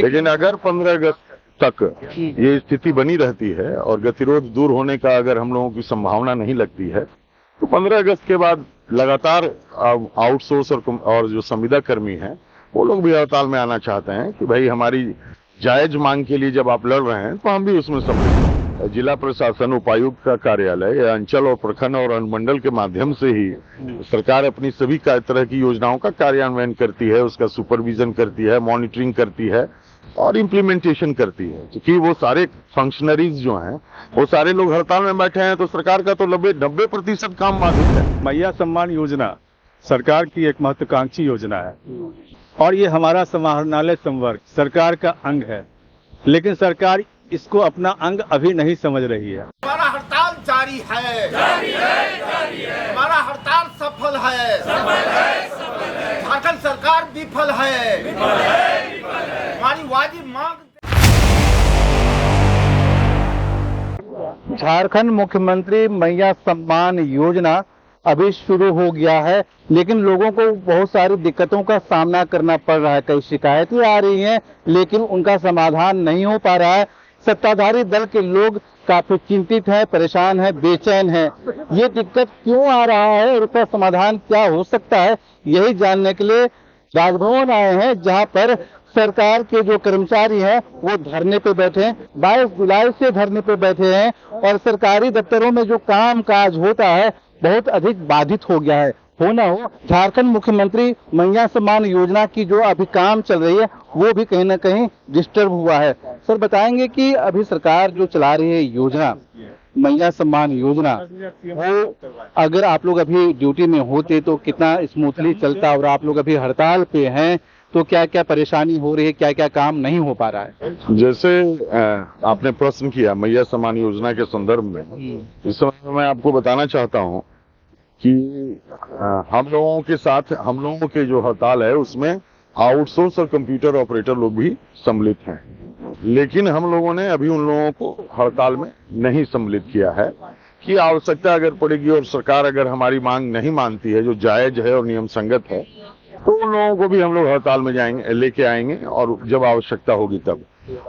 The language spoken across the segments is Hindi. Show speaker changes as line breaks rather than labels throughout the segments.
लेकिन अगर 15 अगस्त तक ये स्थिति बनी रहती है और गतिरोध दूर होने का अगर हम लोगों की संभावना नहीं लगती है तो 15 अगस्त के बाद लगातार आउटसोर्स और जो संविदा कर्मी हैं वो लोग भी हड़ताल में आना चाहते हैं कि भाई हमारी जायज मांग के लिए जब आप लड़ रहे हैं तो हम भी उसमें सम्मिलित हैं। जिला प्रशासन उपायुक्त का कार्यालय या अंचल और प्रखंड और अनुमंडल के माध्यम से ही सरकार अपनी सभी तरह की योजनाओं का कार्यान्वयन करती है, उसका सुपरविजन करती है, मॉनिटरिंग करती है और इम्प्लीमेंटेशन करती है। क्योंकि वो सारे फंक्शनरीज जो हैं वो सारे लोग हड़ताल में बैठे हैं तो सरकार का तो 90% काम बाधित है।
मैया सम्मान योजना सरकार की एक महत्वाकांक्षी योजना है और ये हमारा समाहरणालय संवर्ग सरकार का अंग है, लेकिन सरकार इसको अपना अंग अभी नहीं समझ रही है।
हमारा हड़ताल जारी है, जारी है, जारी है। हमारा हड़ताल सफल है, सफल है, सफल है। झारखंड सरकार विफल है, विफल है, विफल है। हमारी वाजिब मांग।
झारखंड मुख्यमंत्री मैया सम्मान योजना अभी शुरू हो गया है, लेकिन लोगों को बहुत सारी दिक्कतों का सामना करना पड़ रहा है। कई शिकायतें आ रही हैं, लेकिन उनका समाधान नहीं हो पा रहा है। सत्ताधारी दल के लोग काफी चिंतित हैं, परेशान हैं, बेचैन हैं। ये दिक्कत क्यों आ रहा है और इसका समाधान क्या हो सकता है, यही जानने के लिए राजभवन आए हैं, जहां पर सरकार के जो कर्मचारी हैं वो धरने पे बैठे हैं। 22 जुलाई से धरने पे बैठे हैं और सरकारी दफ्तरों में जो काम काज होता है बहुत अधिक बाधित हो गया है। होना हो झारखंड मुख्यमंत्री मैया सम्मान योजना की जो अभी काम चल रही है वो भी कहीं ना कहीं डिस्टर्ब हुआ है। सर बताएंगे कि अभी सरकार जो चला रही है योजना मैया सम्मान योजना, वो अगर आप लोग अभी ड्यूटी में होते तो कितना स्मूथली चलता, और आप लोग अभी हड़ताल पे हैं तो क्या क्या परेशानी हो रही है, क्या क्या काम नहीं हो पा रहा है?
जैसे आपने प्रश्न किया मैया सम्मान योजना के संदर्भ में, इस समय मैं आपको बताना चाहता हूं कि हम लोगों के साथ हम लोगों के जो हड़ताल है उसमें आउटसोर्स और कंप्यूटर ऑपरेटर लोग भी सम्मिलित हैं, लेकिन हम लोगों ने अभी उन लोगों को हड़ताल में नहीं सम्मिलित किया है कि आवश्यकता अगर पड़ेगी और सरकार अगर हमारी मांग नहीं मानती है जो जायज है और नियम संगत है तो उन लोगों को भी हम लोग हड़ताल में जाएंगे, लेके आएंगे और जब आवश्यकता होगी तब।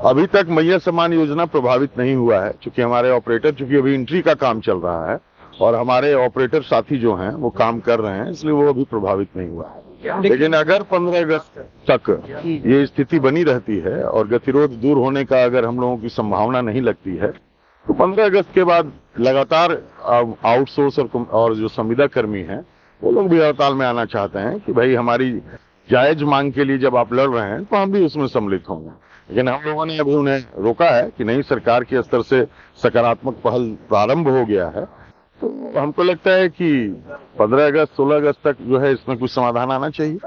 अभी तक मैया सम्मान योजना प्रभावित नहीं हुआ है क्योंकि हमारे ऑपरेटर, चूंकि अभी एंट्री का काम चल रहा है और हमारे ऑपरेटर साथी जो हैं वो काम कर रहे हैं, इसलिए वो अभी प्रभावित नहीं हुआ है। लेकिन अगर 15 अगस्त तक ये स्थिति बनी रहती है और गतिरोध दूर होने का अगर हम लोगों की संभावना नहीं लगती है तो 15 अगस्त के बाद लगातार आउटसोर्स और जो संविदा कर्मी हैं वो लोग भी हड़ताल में आना चाहते हैं कि भाई हमारी जायज मांग के लिए जब आप लड़ रहे हैं तो हम भी उसमें सम्मिलित होंगे। लेकिन हम लोगों ने अभी उन्हें रोका है कि नहीं, सरकार के स्तर से सकारात्मक पहल प्रारंभ हो गया है, तो हमको लगता है कि 15 अगस्त 16 अगस्त तक जो है इसमें कुछ समाधान आना चाहिए।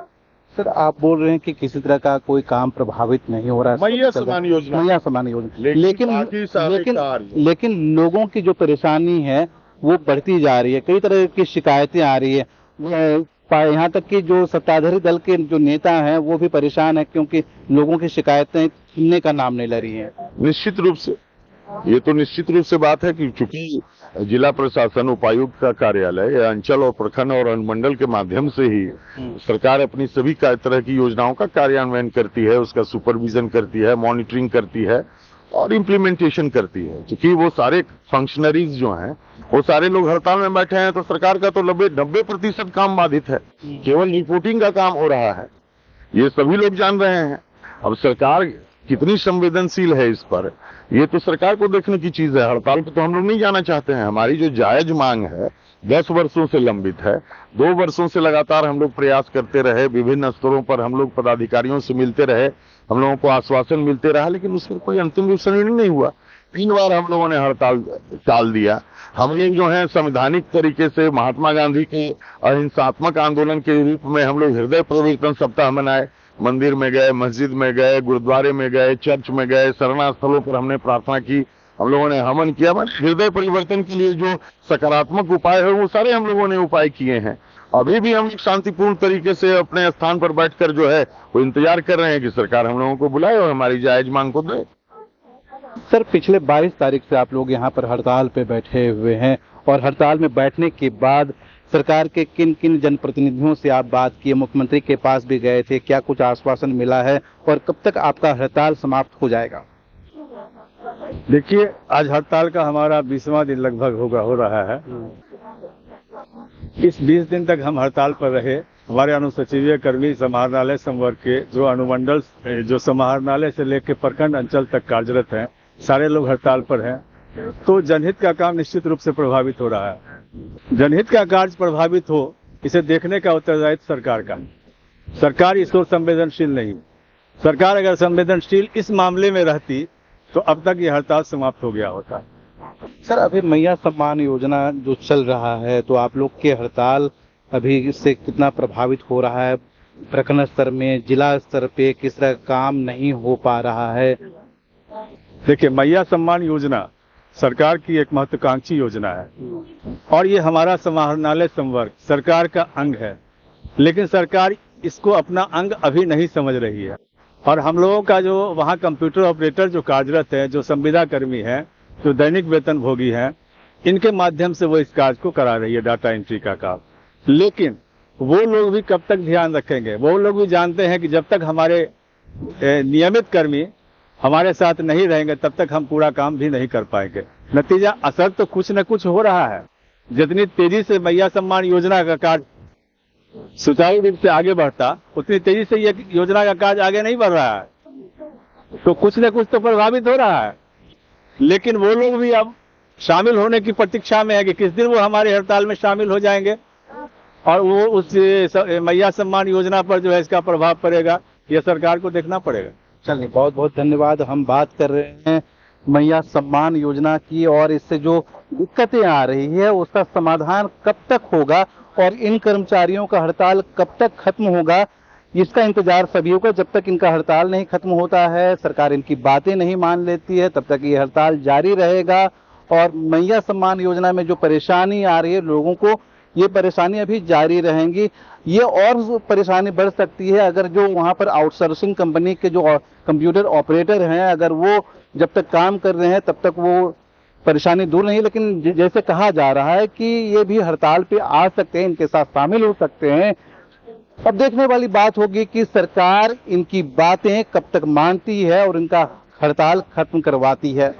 सर आप बोल रहे हैं कि किसी तरह का कोई काम प्रभावित नहीं हो रहा है
मैया सम्मान योजना,
मैया सम्मान योजना,
लेकिन
लेकिन लोगों की जो परेशानी है वो बढ़ती जा रही है। कई तरह की शिकायतें आ रही है, यहाँ तक कि जो सत्ताधारी दल के जो नेता हैं वो भी परेशान है क्योंकि लोगों की शिकायतें सुनने का नाम नहीं ले रही हैं।
निश्चित रूप से ये तो निश्चित रूप से बात है कि चूंकि जिला प्रशासन उपायुक्त का कार्यालय या अंचल और प्रखंड और अनुमंडल के माध्यम से ही सरकार अपनी सभी तरह की योजनाओं का कार्यान्वयन करती है, उसका सुपरविजन करती है, मॉनिटरिंग करती है और इम्प्लीमेंटेशन करती है। क्योंकि वो सारे फंक्शनरीज जो हैं वो सारे लोग हड़ताल में बैठे हैं तो सरकार का तो 90% काम बाधित है, केवल रिपोर्टिंग का काम हो रहा है, ये सभी लोग जान रहे हैं। अब सरकार कितनी संवेदनशील है इस पर, ये तो सरकार को देखने की चीज है। हड़ताल पे तो हम लोग नहीं जाना चाहते हैं। हमारी जो जायज मांग है 10 वर्षों से लंबित है, 2 वर्षों से लगातार हम लोग प्रयास करते रहे, विभिन्न स्तरों पर हम लोग पदाधिकारियों से मिलते रहे, हम लोगों को आश्वासन मिलते रहा, लेकिन उसमें कोई अंतिम रूप से निर्णय नहीं हुआ। 3 बार हम लोगों ने हड़ताल टाल दिया। हम लोग जो है संवैधानिक तरीके से महात्मा गांधी के अहिंसात्मक आंदोलन के रूप में हम लोग हृदय परिवर्तन सप्ताह मनाए, मंदिर में गए, मस्जिद में गए, गुरुद्वारे में गए, चर्च में गए, शरणा स्थलों पर हमने प्रार्थना की, हम लोगों ने हवन किया। हृदय परिवर्तन के लिए जो सकारात्मक उपाय है वो सारे हम लोगों ने उपाय किए हैं। अभी भी हम शांतिपूर्ण तरीके से अपने स्थान पर बैठकर जो है वो इंतजार कर रहे हैं कि सरकार हम लोगों को बुलाए और हमारी जायज मांग को दे।
सर पिछले 22 तारीख से आप लोग यहाँ पर हड़ताल पे बैठे हुए हैं और हड़ताल में बैठने के बाद सरकार के किन किन जनप्रतिनिधियों से आप बात किए, मुख्यमंत्री के पास भी गए थे, क्या कुछ आश्वासन मिला है और कब तक आपका हड़ताल समाप्त हो जाएगा?
देखिए, आज हड़ताल का हमारा 20वां दिन लगभग हो रहा है। इस 20 दिन तक हम हड़ताल पर रहे। हमारे अनुसचिवीय कर्मी समाहरणालय संवर्ग के जो अनुमंडल, जो समाहरणालय से लेकर प्रखंड अंचल तक कार्यरत हैं, सारे लोग हड़ताल पर हैं। तो जनहित का काम निश्चित रूप से प्रभावित हो रहा है। जनहित का कार्य प्रभावित हो, इसे देखने का उत्तरदायित्व सरकार का। सरकार इस ओर संवेदनशील नहीं। सरकार अगर संवेदनशील इस मामले में रहती तो अब तक ये हड़ताल समाप्त हो गया होता।
सर, अभी मैया सम्मान योजना जो चल रहा है, तो आप लोग के हड़ताल अभी इससे कितना प्रभावित हो रहा है? प्रखंड स्तर में, जिला स्तर पे किस तरह काम नहीं हो पा रहा है?
देखिए, मैया सम्मान योजना सरकार की एक महत्वाकांक्षी योजना है और ये हमारा समाहरणालय संवर्ग सरकार का अंग है, लेकिन सरकार इसको अपना अंग अभी नहीं समझ रही है। और हम लोगों का जो वहाँ कंप्यूटर ऑपरेटर जो कार्यरत है, जो संविदा कर्मी हैं, जो दैनिक वेतन भोगी हैं, इनके माध्यम से वो इस कार्य को करा रही है, डाटा एंट्री का काम। लेकिन वो लोग भी कब तक ध्यान रखेंगे? वो लोग भी जानते हैं कि जब तक हमारे नियमित कर्मी हमारे साथ नहीं रहेंगे तब तक हम पूरा काम भी नहीं कर पाएंगे। नतीजा असर तो कुछ न कुछ हो रहा है। जितनी तेजी से मैया सम्मान योजना का कार्य सुचारू रूप से आगे बढ़ता, उतनी तेजी से ये योजना का कार्य आगे नहीं बढ़ रहा है। तो कुछ न कुछ तो प्रभावित हो रहा है। लेकिन वो लोग भी अब शामिल होने की प्रतीक्षा में है कि किस दिन वो हमारे हड़ताल में शामिल हो जाएंगे और वो उस मैया सम्मान योजना पर जो है इसका प्रभाव पड़ेगा, यह सरकार को देखना पड़ेगा।
चलिए, बहुत बहुत धन्यवाद। हम बात कर रहे हैं मैया सम्मान योजना की और इससे जो दिक्कतें आ रही है उसका समाधान कब तक होगा और इन कर्मचारियों का हड़ताल कब तक खत्म होगा, इसका इंतजार सभी होगा। जब तक इनका हड़ताल नहीं खत्म होता है, सरकार इनकी बातें नहीं मान लेती है, तब तक ये हड़ताल जारी रहेगा। और मैया सम्मान योजना में जो परेशानी आ रही है लोगों को, ये परेशानी अभी जारी रहेंगी। ये और परेशानी बढ़ सकती है अगर जो वहाँ पर आउटसोर्सिंग कंपनी के जो कंप्यूटर ऑपरेटर हैं, अगर वो जब तक काम कर रहे हैं तब तक वो परेशानी दूर नहीं। लेकिन जैसे कहा जा रहा है कि ये भी हड़ताल पे आ सकते हैं, इनके साथ शामिल हो सकते हैं। अब देखने वाली बात होगी कि सरकार इनकी बातें कब तक मानती है और इनका हड़ताल खत्म करवाती है।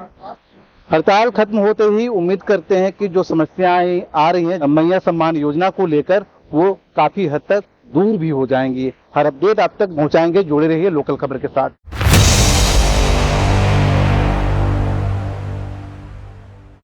हड़ताल खत्म होते ही उम्मीद करते हैं कि जो समस्याएं आ रही हैं मैया सम्मान योजना को लेकर, वो काफी हद तक दूर भी हो जाएंगी। हर अपडेट आप तक पहुंचाएंगे। जुड़े रहिए लोकल खबर के साथ।